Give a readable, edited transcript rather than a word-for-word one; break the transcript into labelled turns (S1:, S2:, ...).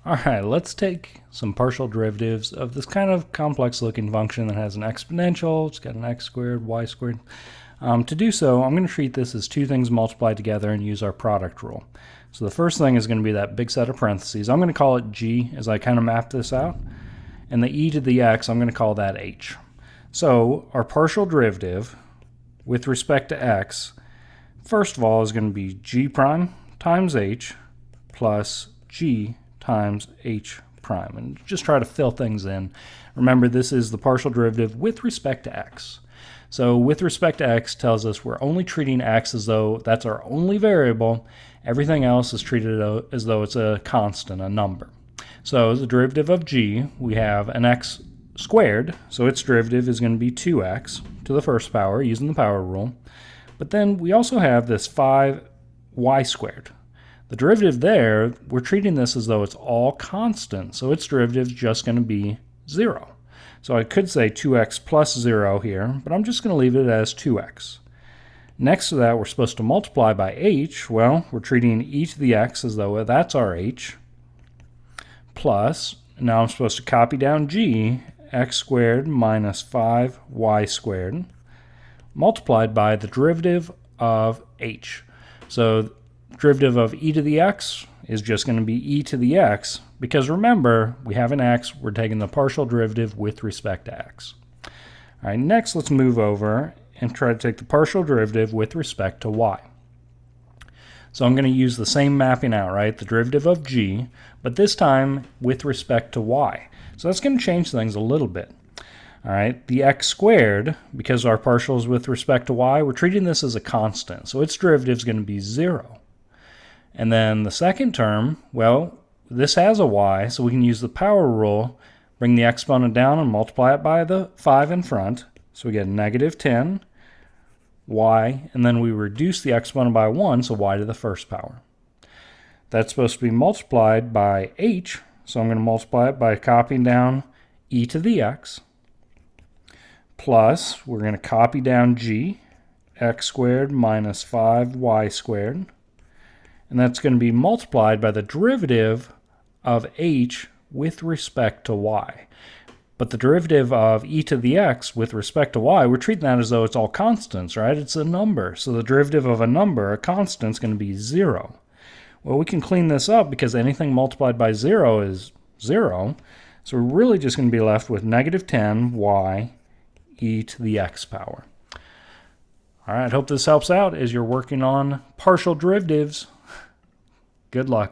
S1: All right, let's take some partial derivatives of this kind of complex looking function that has an exponential. It's got an x squared, y squared. To do so, I'm going to treat this as two things multiplied together and use our product rule. So the first thing is going to be that big set of parentheses. I'm going to call it g as I kind of map this out. And the e to the x, I'm going to call that h. So our partial derivative with respect to x, first of all, is going to be g prime times h plus g times h prime. And just try to fill things in. Remember, this is the partial derivative with respect to x. So with respect to x tells us we're only treating x as though that's our only variable. Everything else is treated as though it's a constant, a number. So as the derivative of g, we have an x squared, so its derivative is going to be 2x to the first power using the power rule. But then we also have this 5y squared. The derivative there, we're treating this as though it's all constant, so its derivative is just going to be 0. So I could say 2x plus 0 here, but I'm just going to leave it as 2x. Next to that, we're supposed to multiply by h. Well, we're treating e to the x as though that's our h. Plus, now I'm supposed to copy down g, x squared minus 5y squared, multiplied by the derivative of h. So derivative of e to the x is just going to be e to the x, because remember, we have an x, we're taking the partial derivative with respect to x. All right, next let's move over and try to take the partial derivative with respect to y. So I'm going to use the same mapping out, right? The derivative of g, but this time with respect to y. So that's going to change things a little bit. All right, the x squared, because our partial is with respect to y, we're treating this as a constant, so its derivative is going to be 0. And then the second term, well, this has a y, so we can use the power rule, bring the exponent down and multiply it by the 5 in front. So we get negative 10 y, and then we reduce the exponent by 1, so y to the first power. That's supposed to be multiplied by h, so I'm going to multiply it by copying down e to the x, plus we're going to copy down g, x squared minus 5y squared, and that's going to be multiplied by the derivative of h with respect to y. But the derivative of e to the x with respect to y, we're treating that as though it's all constants, right? It's a number. So the derivative of a number, a constant, is going to be 0. Well, we can clean this up because anything multiplied by 0 is 0. So we're really just going to be left with negative 10 y e to the x power. All right, hope this helps out as you're working on partial derivatives. Good luck.